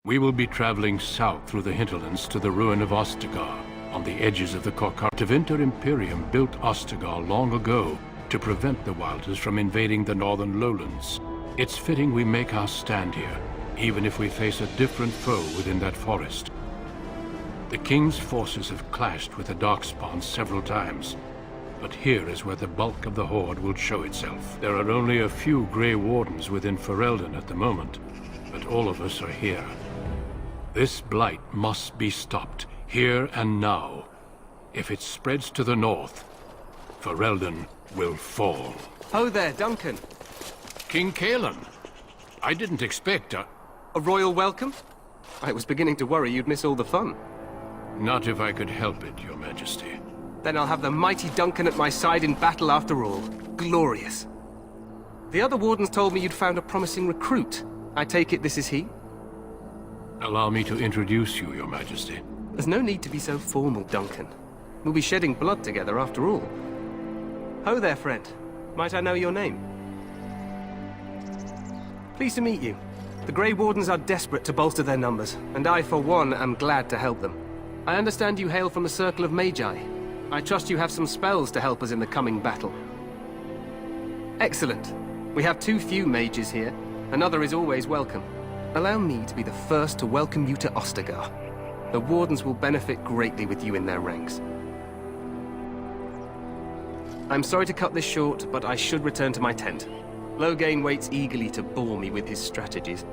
We will be traveling south through the hinterlands to the ruin of Ostagar, on the edges of the Korkar. Tevinter Imperium built Ostagar long ago to prevent the Wilders from invading the northern lowlands. It's fitting we make our stand here, even if we face a different foe within that forest. The King's forces have clashed with the Darkspawn several times, but here is where the bulk of the Horde will show itself. There are only a few Grey Wardens within Ferelden at the moment, but all of us are here. This blight must be stopped, here and now. If it spreads to the north, Ferelden will fall. Oh there, Duncan. King Kaelan. I didn't expect a royal welcome? I was beginning to worry you'd miss all the fun. Not if I could help it, Your Majesty. Then I'll have the mighty Duncan at my side in battle after all. Glorious. The other Wardens told me you'd found a promising recruit. I take it this is he? Allow me to introduce you, Your Majesty. There's no need to be so formal, Duncan. We'll be shedding blood together after all. Ho there, friend. Might I know your name? Pleased to meet you. The Grey Wardens are desperate to bolster their numbers, and I, for one, am glad to help them. I understand you hail from the Circle of Magi. I trust you have some spells to help us in the coming battle. Excellent. We have too few mages here. Another is always welcome. Allow me to be the first to welcome you to Ostagar. The Wardens will benefit greatly with you in their ranks. I'm sorry to cut this short, but I should return to my tent. Loghain waits eagerly to bore me with his strategies.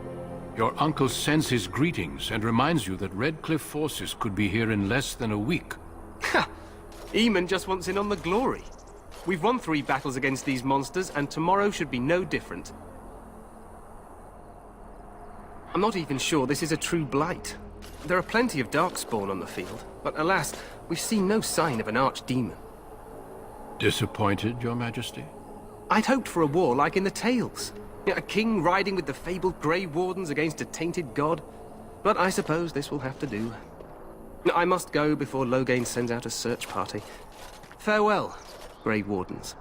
Your uncle sends his greetings and reminds you that Redcliffe forces could be here in less than a week. Ha! Eamon just wants in on the glory. We've won 3 battles against these monsters, and tomorrow should be no different. I'm not even sure this is a true blight. There are plenty of Darkspawn on the field, but alas, we've seen no sign of an archdemon. Disappointed, Your Majesty? I'd hoped for a war like in the tales. A king riding with the fabled Grey Wardens against a tainted god. But I suppose this will have to do. I must go before Loghain sends out a search party. Farewell, Grey Wardens.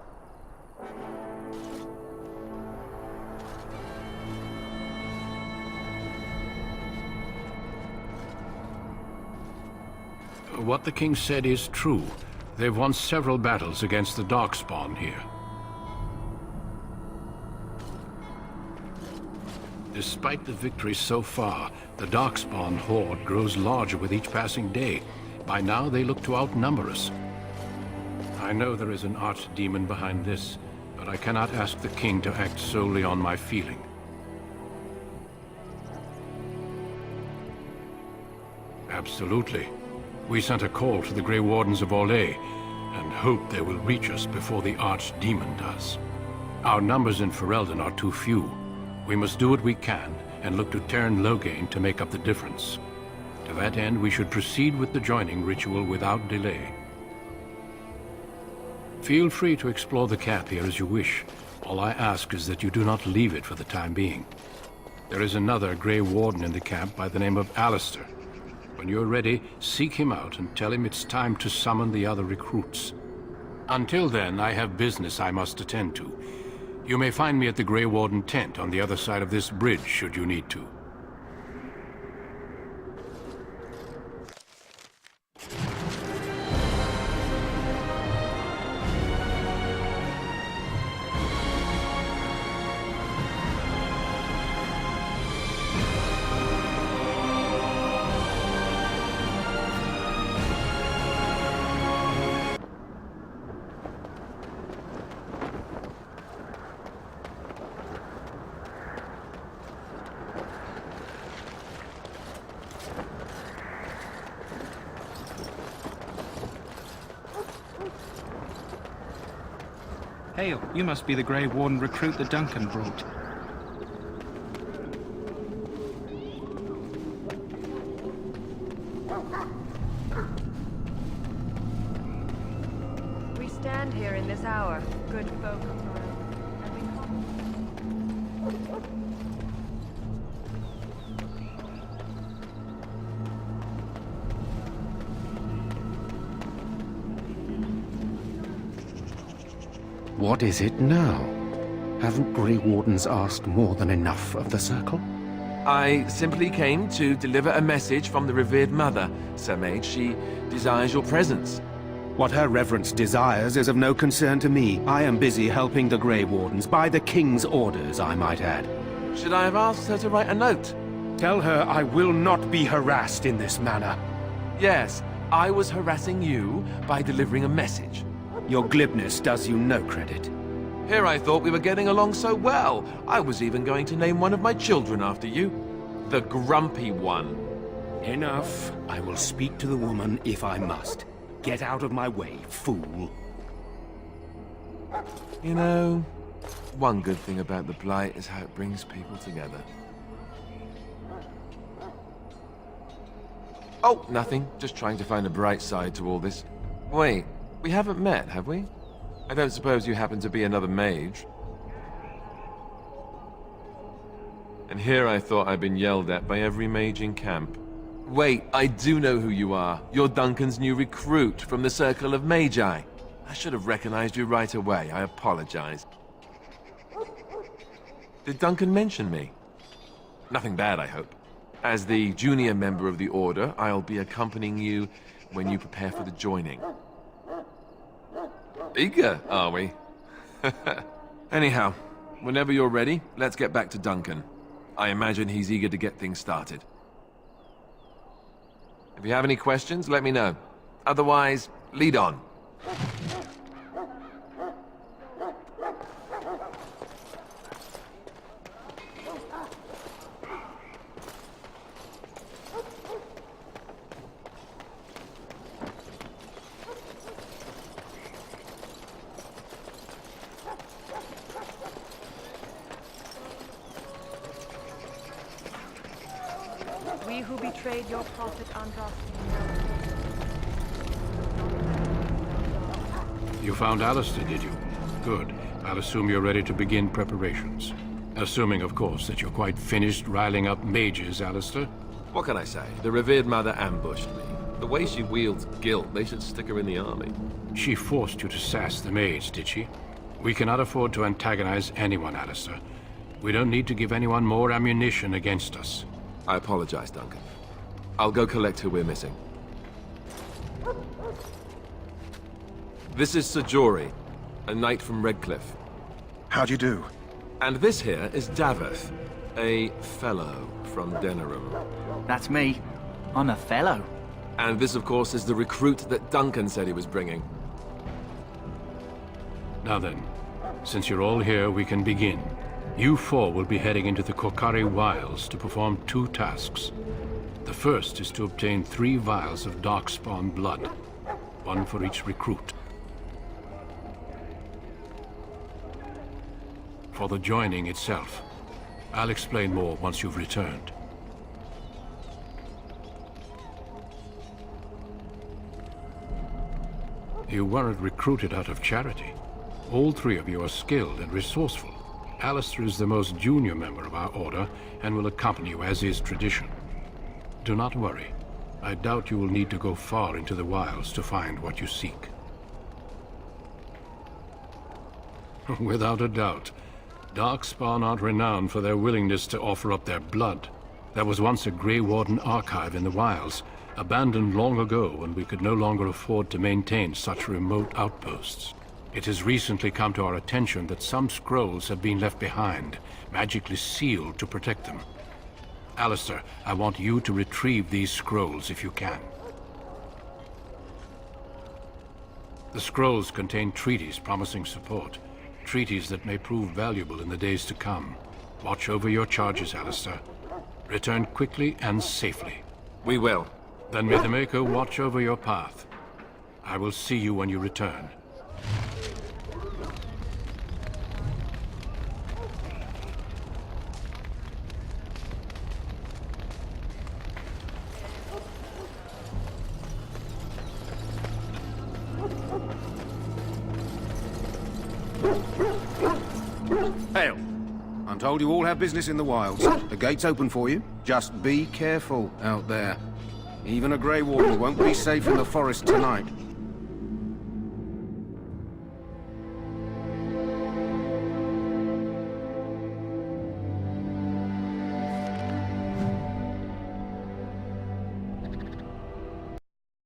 What the king said is true. They've won several battles against the Darkspawn here. Despite the victories so far, the Darkspawn horde grows larger with each passing day. By now, they look to outnumber us. I know there is an archdemon behind this, but I cannot ask the king to act solely on my feeling. Absolutely. We sent a call to the Grey Wardens of Orlais, and hope they will reach us before the archdemon does. Our numbers in Ferelden are too few. We must do what we can, and look to Teyrn Loghain to make up the difference. To that end, we should proceed with the joining ritual without delay. Feel free to explore the camp here as you wish. All I ask is that you do not leave it for the time being. There is another Grey Warden in the camp by the name of Alistair. When you're ready, seek him out and tell him it's time to summon the other recruits. Until then, I have business I must attend to. You may find me at the Grey Warden tent on the other side of this bridge, should you need to. Hail, you must be the Grey Warden recruit that Duncan brought. We stand here in this hour, good folk of Ferelden, and we come. What is it now? Haven't Grey Wardens asked more than enough of the Circle? I simply came to deliver a message from the revered mother, Sir Mage. She desires your presence. What her reverence desires is of no concern to me. I am busy helping the Grey Wardens, by the King's orders, I might add. Should I have asked her to write a note? Tell her I will not be harassed in this manner. Yes, I was harassing you by delivering a message. Your glibness does you no credit. Here I thought we were getting along so well. I was even going to name one of my children after you. The Grumpy One. Enough. I will speak to the woman if I must. Get out of my way, fool. You know, one good thing about the Blight is how it brings people together. Oh, nothing. Just trying to find a bright side to all this. Wait, we haven't met, have we? I don't suppose you happen to be another mage? And here I thought I'd been yelled at by every mage in camp. Wait, I do know who you are. You're Duncan's new recruit from the Circle of Magi. I should have recognized you right away. I apologize. Did Duncan mention me? Nothing bad, I hope. As the junior member of the Order, I'll be accompanying you when you prepare for the joining. Eager, are we? Anyhow, whenever you're ready, let's get back to Duncan. I imagine he's eager to get things started. If you have any questions, let me know. Otherwise, lead on. We who betrayed your prophet Andros. You found Alistair, did you? Good. I'll assume you're ready to begin preparations. Assuming, of course, that you're quite finished riling up mages, Alistair. What can I say? The revered mother ambushed me. The way she wields guilt, they should stick her in the army. She forced you to sass the maids, did she? We cannot afford to antagonize anyone, Alistair. We don't need to give anyone more ammunition against us. I apologize, Duncan. I'll go collect who we're missing. This is Sir Jory, a knight from Redcliffe. How'd you do? And this here is Daveth, a fellow from Denerim. That's me. I'm a fellow. And this, of course, is the recruit that Duncan said he was bringing. Now then, since you're all here, we can begin. You four will be heading into the Korcari Wilds to perform 2 tasks. The first is to obtain 3 vials of Darkspawn blood, 1 for each recruit. For the joining itself, I'll explain more once you've returned. You weren't recruited out of charity. All 3 of you are skilled and resourceful. Alistair is the most junior member of our order and will accompany you as is tradition. Do not worry. I doubt you will need to go far into the wilds to find what you seek. Without a doubt, Darkspawn aren't renowned for their willingness to offer up their blood. There was once a Grey Warden archive in the wilds, abandoned long ago when we could no longer afford to maintain such remote outposts. It has recently come to our attention that some scrolls have been left behind, magically sealed to protect them. Alistair, I want you to retrieve these scrolls if you can. The scrolls contain treaties promising support, treaties that may prove valuable in the days to come. Watch over your charges, Alistair. Return quickly and safely. We will. Then may the Maker watch over your path. I will see you when you return. Hail. I'm told you all have business in the wilds. The gate's open for you. Just be careful out there. Even a Grey Warden won't be safe in the forest tonight.